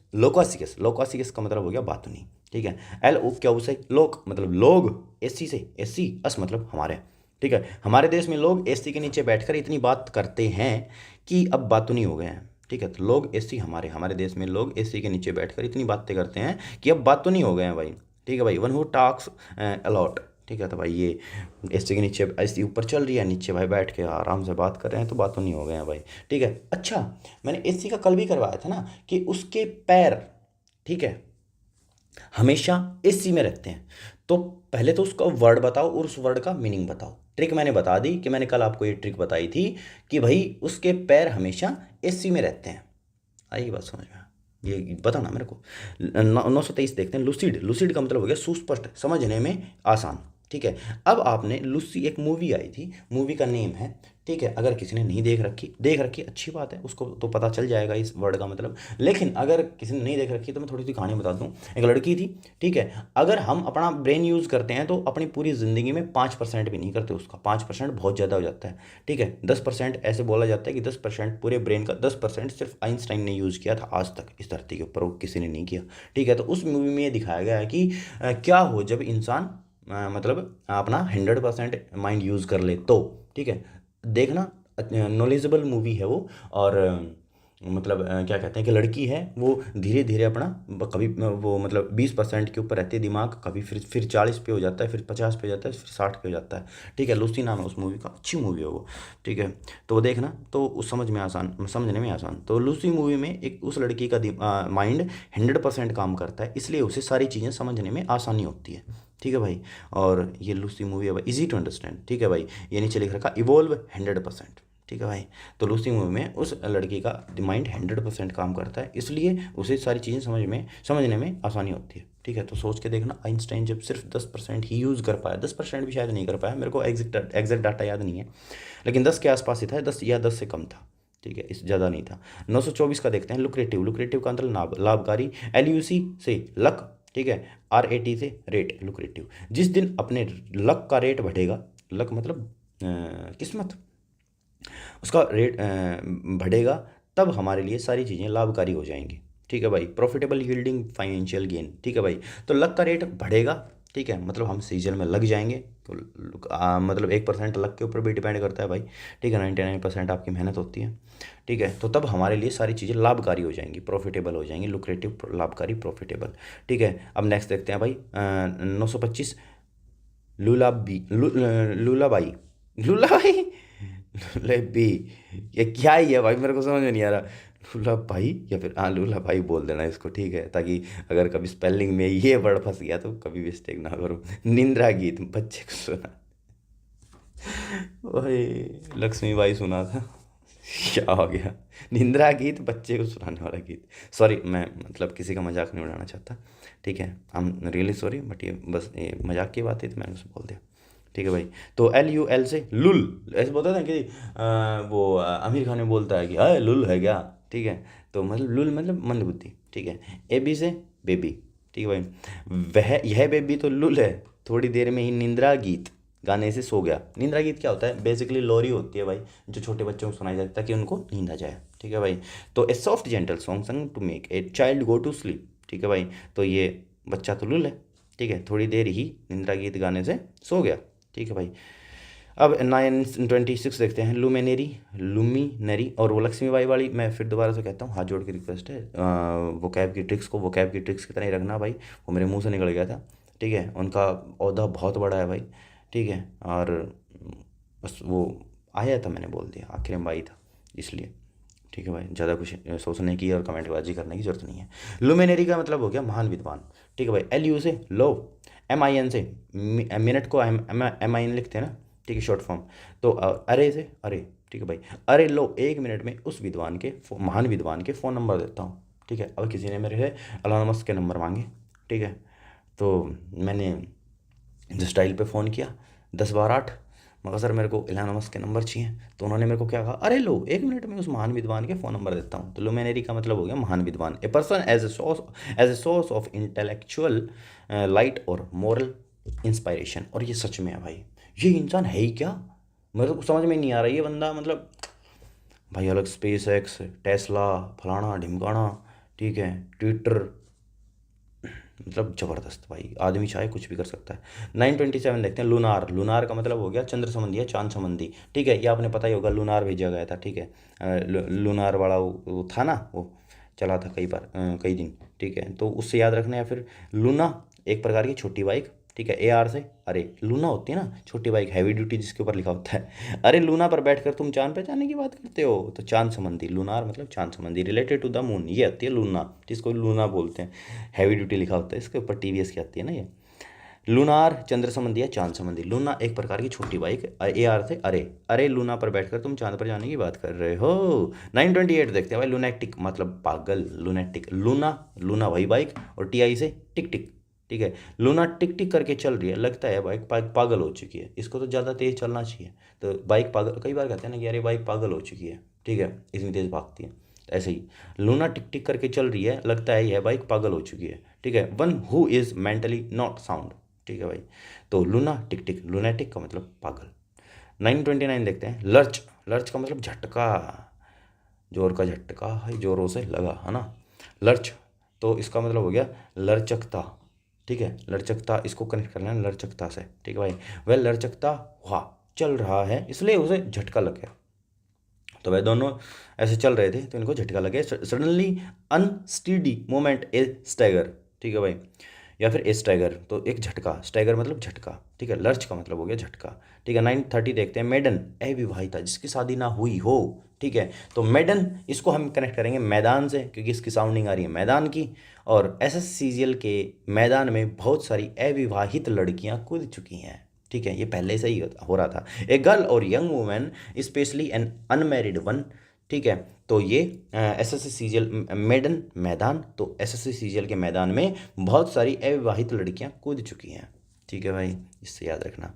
Speaker 1: का मतलब हो गया बातुनी, ठीक है। LO क्या उसे लोक मतलब लोग, SC से SC अस मतलब हमारे, ठीक है। हमारे देश में लोग SC के नीचे बैठकर इतनी बात करते हैं कि अब बातुनी हो गए हैं, ठीक है। तो लोग SC हमारे हमारे देश में लोग SC के नीचे बैठकर इतनी बातें करते हैं कि अब बातुनी हो गए हैं भाई, ठीक है भाई। वन हु टॉक्स अलॉट, ठीक है, तो भाई ये SC के नीचे, SC ऊपर चल रही है, नीचे भाई बैठ के आराम से बात कर रहे हैं, तो बात तो नहीं हो गए हैं भाई, ठीक है। अच्छा, मैंने SC का कल भी करवाया था ना कि उसके पैर, ठीक है, हमेशा SC में रहते हैं, तो पहले तो उसका वर्ड बताओ और उस वर्ड का मीनिंग बताओ। ट्रिक मैंने बता दी कि मैंने कल आपको ये ट्रिक बताई थी कि भाई उसके पैर हमेशा SC में रहते हैं, आई बात समझ में, ये बताना मेरे को। 923 देखते हैं, लूसिड का मतलब हो गया सुस्पष्ट, समझने में आसान, ठीक है। अब आपने लूसी, एक मूवी आई थी, मूवी का नेम है, ठीक है। अगर किसी ने नहीं देख रखी अच्छी बात है, उसको तो पता चल जाएगा इस वर्ड का मतलब, लेकिन अगर किसी ने नहीं देख रखी तो मैं थोड़ी सी कहानी बता दूं। एक लड़की थी, ठीक है, अगर हम अपना ब्रेन यूज़ करते हैं तो अपनी पूरी ज़िंदगी में 5% भी नहीं करते उसका, 5% बहुत ज़्यादा हो जाता है, ठीक है। 10% ऐसे बोला जाता है कि 10% पूरे ब्रेन का, 10% सिर्फ आइंस्टाइन ने यूज़ किया था आज तक इस धरती के ऊपर, वो किसी ने नहीं किया, ठीक है। तो उस मूवी में ये दिखाया गया है कि क्या हो जब इंसान मतलब अपना 100% माइंड यूज़ कर ले तो, ठीक है। देखना, नॉलेजेबल मूवी है वो, और मतलब क्या कहते हैं कि लड़की है वो धीरे धीरे अपना कभी वो मतलब 20% के ऊपर रहती है दिमाग, कभी फिर 40 पे हो जाता है, फिर 50 पे हो जाता है, फिर 60 पे हो जाता है, ठीक है। लूसी नाम है उस मूवी का, अच्छी मूवी है वो, ठीक है। तो वो देखना, तो उस समझने में आसान। तो लूसी मूवी में एक उस लड़की का माइंड 100% काम करता है, इसलिए उसे सारी चीज़ें समझने में आसानी होती है, ठीक है भाई। और ये लूसी मूवी है भाई, इजी टू अंडरस्टैंड, ठीक है भाई। ये नीचे लिख रखा इवोल्व 100%, ठीक है भाई। तो लूसी मूवी में उस लड़की का माइंड 100% काम करता है, इसलिए उसे सारी चीज़ें समझने में आसानी होती है, ठीक है। तो सोच के देखना, आइंस्टाइन जब सिर्फ 10% ही यूज़ कर पाया, 10% भी शायद नहीं कर पाया, मेरे को एग्जैक्ट डाटा याद नहीं है, लेकिन 10 के आसपास ही था, 10 या 10 से कम था, ठीक है, इस ज़्यादा नहीं था। 924 का देखते हैं, लुक्रेटिव का मतलब लाभकारी, LUC से लक, ठीक है, RAT से रेट, लुक्रेटिव। जिस दिन अपने लक का रेट बढ़ेगा, लक मतलब किस्मत, उसका रेट बढ़ेगा, तब हमारे लिए सारी चीज़ें लाभकारी हो जाएंगी, ठीक है भाई। प्रॉफिटेबल यील्डिंग फाइनेंशियल गेन, ठीक है भाई। तो लक का रेट बढ़ेगा, ठीक है, मतलब हम सीजन में लग जाएंगे, तो मतलब 1% लक के ऊपर भी डिपेंड करता है भाई, ठीक है। 99% आपकी मेहनत होती है, ठीक है। तो तब हमारे लिए सारी चीज़ें लाभकारी हो जाएंगी, प्रॉफिटेबल हो जाएंगी, लुक्रेटिव, लाभकारी, प्रॉफिटेबल, ठीक है। अब नेक्स्ट देखते हैं भाई 925, लूलाबाई लूलाबाई लेबी, ये क्या ही है भाई, मेरे को समझ में नहीं आ रहा। लूला भाई या फिर हाँ लूला भाई बोल देना इसको, ठीक है, ताकि अगर कभी स्पेलिंग में ये वर्ड फंस गया तो कभी मिस्टेक ना करो। निंद्रा गीत बच्चे को सुना, भाई लक्ष्मीबाई सुना था, क्या हो गया, निंद्रा गीत बच्चे को सुनाने वाला गीत, सॉरी मैं मतलब किसी का मजाक नहीं उड़ाना चाहता, ठीक है, I am really sorry, but ये बस ये मजाक की बात है तो मैंने उसे बोल दिया, ठीक है भाई। तो LUL से लुल, ऐसे बोलता था कि वो आमिर खान में बोलता है कि हाय लुल है क्या, ठीक है। तो मतलब लुल मतलब मंदबुद्धि, ठीक है। AB से बेबी, ठीक है भाई। यह बेबी तो लुल है, थोड़ी देर में ही निंद्रा गीत गाने से सो गया। निंद्रा गीत क्या होता है, बेसिकली लोरी होती है भाई, जो छोटे बच्चों को सुनाई जाती है ताकि उनको नींद आ जाए, ठीक है भाई। तो a soft gentle song sung to make a child go to sleep, ठीक है भाई। तो ये बच्चा तो लुल है, ठीक है, थोड़ी देर ही निंद्रा गीत गाने से सो गया, ठीक है भाई। अब 926 देखते हैं, लुमेनेरी, लुमिनरी, और वो लक्ष्मीबाई वाली मैं फिर दोबारा से कहता हूँ, हाथ जोड़ के रिक्वेस्ट है, वोकैब की ट्रिक्स को वोकैब की ट्रिक्स की तरह ही रखना भाई, वो मेरे मुंह से निकल गया था, ठीक है। उनका ओहदा बहुत बड़ा है भाई, ठीक है, और बस वो आया था, मैंने बोल दिया, आखिर में भाई था इसलिए, ठीक है भाई। ज़्यादा कुछ सोचने की और कमेंटबाजी करने की जरूरत नहीं है। लुमिनरी का मतलब हो गया महान विद्वान, ठीक है भाई। एल यू से लो, एम आई एन से मिनट को एम आई एन लिखते हैं ना, ठीक है, शॉर्ट फॉर्म। तो अरे से अरे, ठीक है भाई। अरे लो, 1 मिनट में उस विद्वान के महान विद्वान के फ़ोन नंबर देता हूँ, ठीक है। अब किसी ने मेरे से अलानमस के नंबर मांगे, ठीक है, तो मैंने जो स्टाइल पे फ़ोन किया 10 बार 8, मगर सर मेरे को इलान मस्क के नंबर चाहिए। तो उन्होंने मेरे को क्या कहा, अरे लो 1 मिनट में उस महान विद्वान के फ़ोन नंबर देता हूँ। तो लुमिनरी का मतलब हो गया महान विद्वान, a person as a source of intellectual light और मोरल इंस्पायरेशन। और ये सच में है भाई, ये इंसान है ही क्या, मेरे को समझ में नहीं आ रहा ये बंदा, मतलब भाई अलग स्पेस एक्स, टेस्ला, फलाना ढिमकाना, ठीक है, ट्विटर, मतलब ज़बरदस्त भाई, आदमी चाहे कुछ भी कर सकता है। 927 देखते हैं, लूनार। लूनार का मतलब हो गया चंद्र संबंधी या चांद संबंधी, ठीक है। ये आपने पता ही होगा, लूनार भेजा गया था, ठीक है। लूनार वाला वो था ना, वो चला था कई बार, कई दिन, ठीक है। तो उससे याद रखना है। फिर लूना एक प्रकार की छोटी बाइक, ठीक है। ए आर से अरे, लूना होती है ना छोटी बाइक, हैवी ड्यूटी, जिसके ऊपर लिखा होता है अरे लूना पर बैठकर तुम चांद पे जाने की बात करते हो। तो चांद संबंधी, लूनार मतलब चांद संबंधी, रिलेटेड टू द मून, ये आती है लूना, जिसको लूना बोलते हैं, हैवी ड्यूटी लिखा होता है इसके ऊपर, टीवीएस की आती है ना ये। लूनार चंद्र संबंधी या चांद संबंधी। लूना एक प्रकार की छोटी बाइक, ए आर से अरे, अरे लूना पर बैठकर तुम चांद पर जाने की बात कर रहे हो। 928 देखते हैं भाई, लूनेटिक मतलब पागल, लूनेटिक। लूना, लूना वही बाइक, और टी आई से टिक टिक, ठीक है। लूना टिक टिक करके चल रही है, लगता है बाइक पागल हो चुकी है, इसको तो ज़्यादा तेज़ चलना चाहिए। तो बाइक पागल, कई बार कहते हैं ना कि यार ये बाइक पागल हो चुकी है, ठीक है, इतनी तेज़ भागती है। तो ऐसे ही लूना टिक टिक करके चल रही है, लगता है यह बाइक पागल हो चुकी है, ठीक है। One who is mentally not sound, ठीक है भाई। तो लूना टिक टिक, लूनेटिक का मतलब पागल। 929 देखते हैं, लर्च। लर्च का मतलब झटका, जोर का झटका है, जोरों से लगा, है ना, लर्च। तो इसका मतलब हो गया लरचकता, ठीक है, लरचकता, इसको कनेक्ट करना है लरचकता से, ठीक है भाई। वह लरचकता हुआ, चल रहा है, इसलिए उसे झटका लग गया। तो वह दोनों ऐसे चल रहे थे तो इनको झटका लगे। सडनली अनस्टीडी मोमेंट ए स्टैगर, ठीक है भाई, या फिर ए स्टैगर, तो एक झटका, स्टैगर मतलब झटका, ठीक है। लर्च का मतलब हो गया झटका, ठीक है। 930 देखते हैं, मेडन अविवाहिता, जिसकी शादी ना हुई हो, ठीक है। तो मेडन, इसको हम कनेक्ट करेंगे मैदान से, क्योंकि इसकी साउंडिंग आ रही है मैदान की, और एसएससीजीएल के मैदान में बहुत सारी अविवाहित लड़कियां कूद चुकी हैं, ठीक है। ये पहले से ही हो रहा था। ए गर्ल और young women, specially an unmarried one, ठीक है। तो ये एसएससी सीजीएल मेडन मैदान, तो एसएससी सीजीएल के मैदान में बहुत सारी अविवाहित लड़कियां कूद चुकी हैं, ठीक है भाई, इससे याद रखना।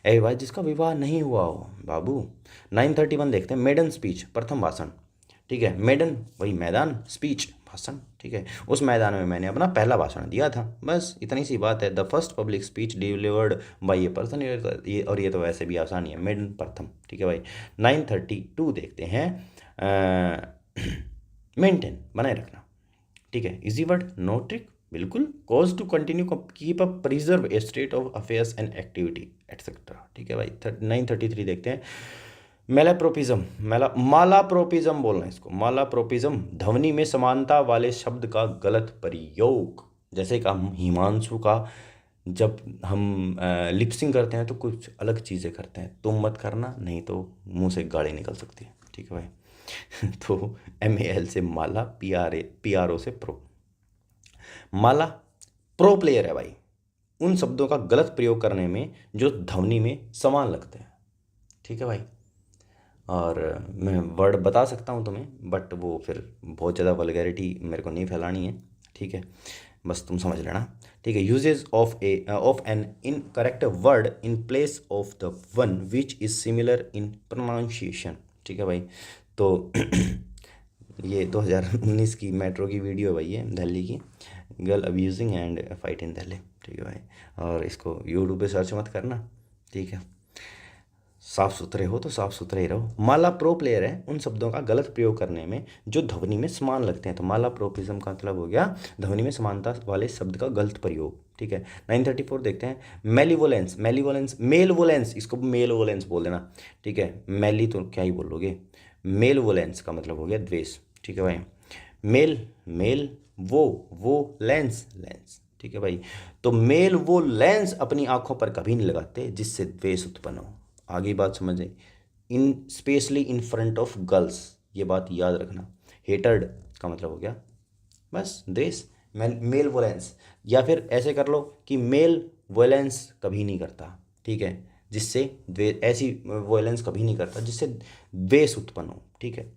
Speaker 1: अविवाहित जिसका विवाह नहीं हुआ हो बाबू। 931 देखते हैं, मेडन स्पीच, प्रथम भाषण, ठीक है। मेडन वही मैदान, स्पीच भाषण, ठीक है। उस मैदान में मैंने अपना पहला भाषण दिया था, बस इतनी सी बात है। The first public speech delivered by a person, ये और ये तो वैसे भी आसानी है, मेडन प्रथम, ठीक है भाई। 932 देखते हैं, मेंटेन बनाए रखना, ठीक है। इजी वर्ड, नो ट्रिक, बिल्कुल। Cause to continue, keep up, preserve a state of affairs and activity etcetera, ठीक है भाई। 933 देखते हैं, मेलाप्रोपिज्म, मालाप्रोपिज्म बोलना है इसको, मालाप्रोपिज्म, ध्वनि में समानता वाले शब्द का गलत प्रयोग। जैसे कि हम हिमांशु का, जब हम लिपसिंग करते हैं तो कुछ अलग चीज़ें करते हैं, तुम मत करना, नहीं तो मुंह से गाली निकल सकती है, ठीक है भाई। तो MAL से माला, PRO से प्रो। माला प्रो प्लेयर है भाई, उन शब्दों का गलत प्रयोग करने में जो ध्वनि में समान लगते हैं, ठीक है भाई। और मैं वर्ड बता सकता हूँ तुम्हें, बट वो फिर बहुत ज़्यादा वल्गैरिटी मेरे को नहीं फैलानी है, ठीक है, बस तुम समझ लेना, ठीक है। Usage of an incorrect word in place of the one which is similar in pronunciation, ठीक है भाई। तो ये 2019 की मेट्रो की वीडियो है भाई, ये दिल्ली की, girl abusing and fight in Delhi, ठीक है भाई। और इसको यूट्यूब पे सर्च मत करना, ठीक है। साफ सुथरे हो तो साफ सुथरे ही रहो। माला प्रो प्लेयर है उन शब्दों का गलत प्रयोग करने में जो ध्वनि में समान लगते हैं। तो माला प्रोपिज्म का मतलब हो गया ध्वनि में समानता वाले शब्द का गलत प्रयोग। ठीक है, 934 देखते हैं। मेलिवोलेंस, मेलिवोलेंस, मेलवोलेंस, इसको मेलवोलेंस बोल देना। ठीक है, मेली तो क्या ही बोलोगे, मेलवोलेंस का मतलब हो गया द्वेष। ठीक है भाई, मेल मेल, वो लेंस लेंस। ठीक है भाई, तो मेल वो लेंस अपनी आंखों पर कभी नहीं लगाते जिससे द्वेष उत्पन्न हो। आगे बात समझें, in specially in front of girls, ये बात याद रखना। हेटर्ड का मतलब हो गया बस द्वेष। मेल वोलेंस, या फिर ऐसे कर लो कि मेल वोलेंस कभी नहीं करता। ठीक है, जिससे ऐसी वोलेंस कभी नहीं करता जिससे द्वेष उत्पन्न हो। ठीक है,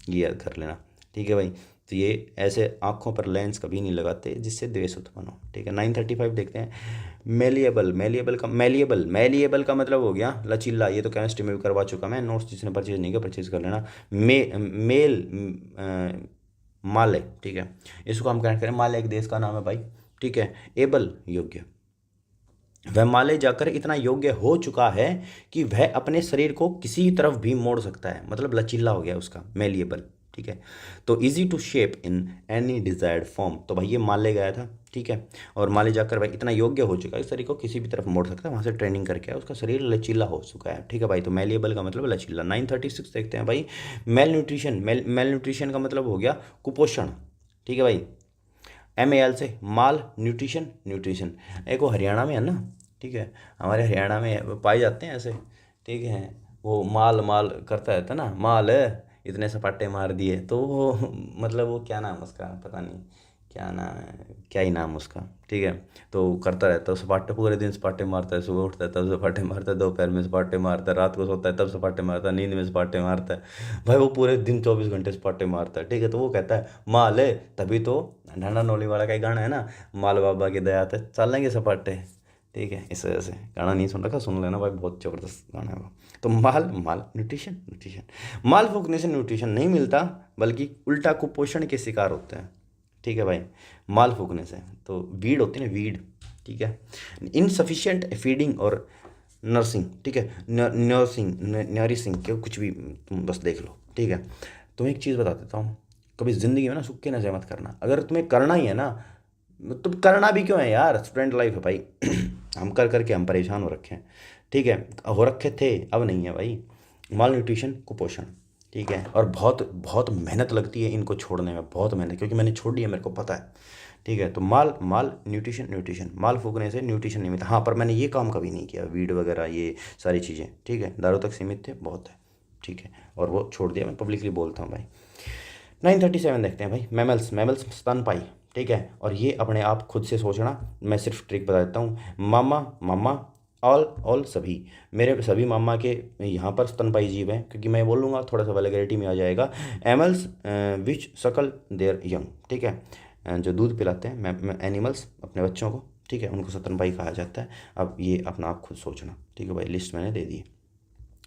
Speaker 1: ये याद कर लेना। ठीक है भाई, तो ये ऐसे आंखों पर लेंस कभी नहीं लगाते जिससे द्वेष उत्पन्न हो। ठीक है, 935 देखते हैं। मेलिएबल, मेलिएबल का मतलब हो गया लचीला। ये तो केमिस्ट्री में भी करवा चुका मैं, नोट्स जिसने परचेज नहीं किया परचेज कर लेना। मेल माले। ठीक है, इसको हम कनेक्ट करें, माले एक देश का नाम है भाई। ठीक है, एबल योग्य, वह माले जाकर इतना योग्य हो चुका है कि वह अपने शरीर को किसी तरफ भी मोड़ सकता है, मतलब लचीला हो गया उसका, मेलिएबल। ठीक है, तो easy to shape in any desired form, तो भाई ये माले गया था। ठीक है, और माले जाकर भाई इतना योग्य हो चुका है इस शरीर को किसी भी तरफ मोड़ सकता है, वहाँ से ट्रेनिंग करके आया, उसका शरीर लचीला हो चुका है। ठीक है भाई, तो मेलिएबल का मतलब लचीला। 936 देखते हैं भाई। मेल न्यूट्रिशन, मेल न्यूट्रिशन का मतलब हो गया कुपोषण। ठीक है भाई, MAL से माल न्यूट्रिशन, न्यूट्रिशन एक वो हरियाणा में है ना। ठीक है, हमारे हरियाणा में पाए जाते हैं ऐसे। ठीक है, वो माल माल करता रहता है ना, माल इतने सपाटे मार दिए, तो वो मतलब वो क्या नाम उसका पता नहीं, क्या नाम है, क्या ही नाम उसका। ठीक है, तो करता रहता है सपाटे, पूरे दिन सपाटे मारता है, सुबह उठता है तब सपाटे मारता है, दोपहर में सपाटे मारता है, रात को सोता है तब सपाटे मारता है, नींद में सपाटे मारता है। भाई वो पूरे दिन 24 घंटे सपाटे मारता है। ठीक है, तो वो कहता है माल है, तभी तो ढांडा नोली वाला का ही गाना है ना, माल बाबा की दया से चलेंगे सपाटे। ठीक है, इस वजह से गाना नहीं सुन रखा, सुन लेना भाई, बहुत ज़बरदस्त गाना है वो। तो माल माल न्यूट्रिशन, न्यूट्रिशन माल फूकने से न्यूट्रिशन नहीं मिलता, बल्कि उल्टा कुपोषण के शिकार होते हैं। ठीक है भाई, माल फूकने से तो वीड होती है ना, वीड। ठीक है, इनसफिशिएंट फीडिंग और नर्सिंग। ठीक है, नरिसिंग के कुछ भी तुम बस देख लो। ठीक है, तुम्हें एक चीज़ बता देता हूँ, कभी ज़िंदगी में ना सूख के नशे मत करना। अगर तुम्हें करना ही है ना, तुम करना भी क्यों है यार, स्टूडेंट लाइफ है भाई। हम कर करके हम परेशान हो रखे हैं। ठीक है, हो रखे थे, अब नहीं है भाई। माल न्यूट्रिशन, कुपोषण। ठीक है, और बहुत बहुत मेहनत लगती है इनको छोड़ने में, बहुत मेहनत, क्योंकि मैंने छोड़ दिया, मेरे को पता है। ठीक है, तो माल माल न्यूट्रिशन, न्यूट्रिशन माल फूकने से न्यूट्रिशन नहीं मिलता। हाँ, पर मैंने ये काम कभी नहीं किया, वीड वगैरह ये सारी चीज़ें। ठीक है, दारू तक सीमित थे, बहुत है। ठीक है, और वो छोड़ दिया, मैं पब्लिकली बोलता हूँ भाई। 937 देखते हैं भाई। मैमल्स, मैमल्स स्तनपाई। ठीक है, और ये अपने आप खुद से सोचना, मैं सिर्फ ट्रिक बता देता हूँ। मामा मामा ऑल ऑल सभी, मेरे सभी मामा के यहाँ पर स्तनपाई जीव हैं, क्योंकि मैं बोलूँगा थोड़ा सा वल्गैरिटी में आ जाएगा। एमल्स विच सकल देयर यंग। ठीक है, जो दूध पिलाते हैं एनिमल्स अपने बच्चों को। ठीक है, उनको स्तनपाई कहा जाता है। अब ये अपना आप खुद सोचना। ठीक है भाई, लिस्ट मैंने दे दी।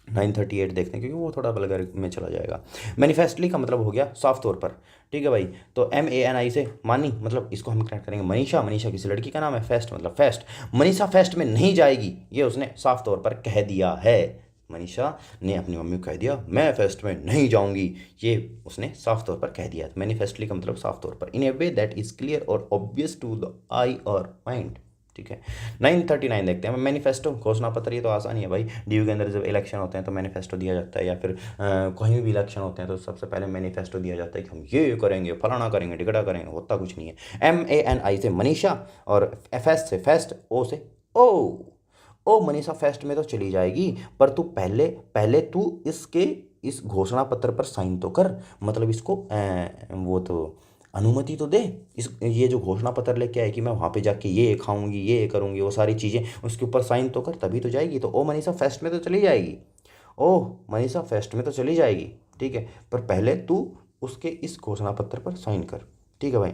Speaker 1: 938 देखते हैं, क्योंकि वो थोड़ा बलगर में चला जाएगा। मैनिफेस्टली का मतलब हो गया साफ तौर पर। ठीक है भाई, तो MANI से मानी, मतलब इसको हम कनेक्ट करेंगे मनीषा। मनीषा किसी लड़की का नाम है, फेस्ट मतलब फेस्ट। मनीषा फेस्ट में नहीं जाएगी, ये उसने साफ तौर पर कह दिया है। मनीषा ने अपनी मम्मी को कह दिया मैं फेस्ट में नहीं जाऊंगी, ये उसने साफ तौर पर कह दिया। तो मैनिफेस्टली का मतलब साफ तौर पर, इन ए वे दैट इज क्लियर और ऑब्वियस टू द आई और माइंड। ठीक है, 939 देखते हैं। मैनिफेस्टो, घोषणा पत्र, ये तो आसान ही है भाई। DU के अंदर जब इलेक्शन होते हैं तो मैनिफेस्टो दिया जाता है, या फिर कहीं भी इलेक्शन होते हैं तो सबसे पहले मैनिफेस्टो दिया जाता है कि हम ये करेंगे, फलाना करेंगे, टिकटा करेंगे। होता कुछ नहीं है। MANI से मनीषा, और FS से फेस्ट, O से ओ मनीषा फेस्ट में तो चली जाएगी, पर तू पहले पहले तू इस घोषणा पत्र पर साइन तो कर, मतलब इसको वो तो अनुमति तो दे। ये जो घोषणा पत्र लेके आए कि मैं वहाँ पे जाके ये खाऊंगी, ये करूँगी, वो सारी चीज़ें, उसके ऊपर साइन तो कर, तभी तो जाएगी। तो ओ मनीषा फेस्ट में तो चली जाएगी, ओ मनीषा फेस्ट में तो चली जाएगी। ठीक है, पर पहले तू उसके इस घोषणा पत्र पर साइन कर। ठीक है भाई।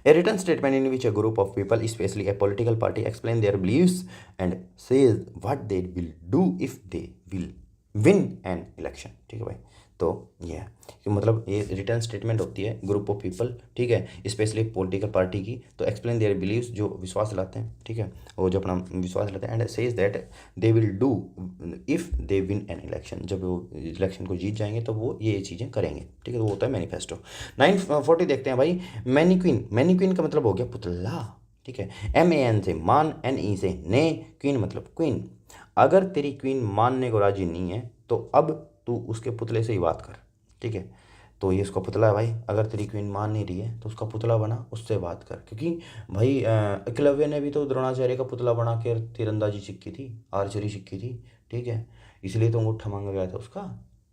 Speaker 1: A written statement in which a group of people, especially a political party, explain their beliefs and says what they will do if they will win an election. ठीक है भाई, तो ये है कि मतलब ये रिटर्न स्टेटमेंट होती है ग्रुप ऑफ पीपल, ठीक है, स्पेशली पॉलिटिकल पार्टी की, तो एक्सप्लेन देयर बिलीव्स, जो विश्वास लाते हैं, ठीक है, वो जो अपना विश्वास लाते हैं, and says that they will do if they win an election, जब वो इलेक्शन को जीत जाएंगे तो वो ये चीज़ें करेंगे, ठीक है, तो वो होता है मैनिफेस्टो। 940 देखते हैं भाई, मैनीक्वीन, मैनीक्वीन का मतलब हो गया पुतला, ठीक है, MAN से मान, NE से ने, क्वीन मतलब क्वीन। अगर तेरी क्वीन मानने को राजी नहीं है तो अब तू उसके पुतले से ही बात कर, ठीक है, तो ये उसका पुतला है भाई, अगर तेरी क्वीन मान नहीं रही है तो उसका पुतला बना, उससे बात कर, क्योंकि भाई एकलव्य ने भी तो द्रोणाचार्य का पुतला बना के तीरंदाजी सीखी थी, आर्चरी सीखी थी, ठीक है, इसलिए तो अंगूठा मांगा गया था उसका।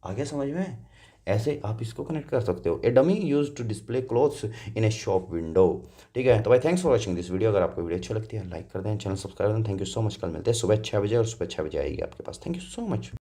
Speaker 1: आ गया समझ में? ऐसे आप इसको कनेक्ट कर सकते हो। A dummy use to display clothes in a shop window, ठीक है। तो भाई thanks for watching this video. अगर आपको वीडियो अच्छी लगती है लाइक कर दें, चैनल सब्सक्राइब कर दें। Thank you so much. कल मिलते हैं सुबह 6 बजे, और सुबह 6 बजे आएगी आपके पास। Thank you so much.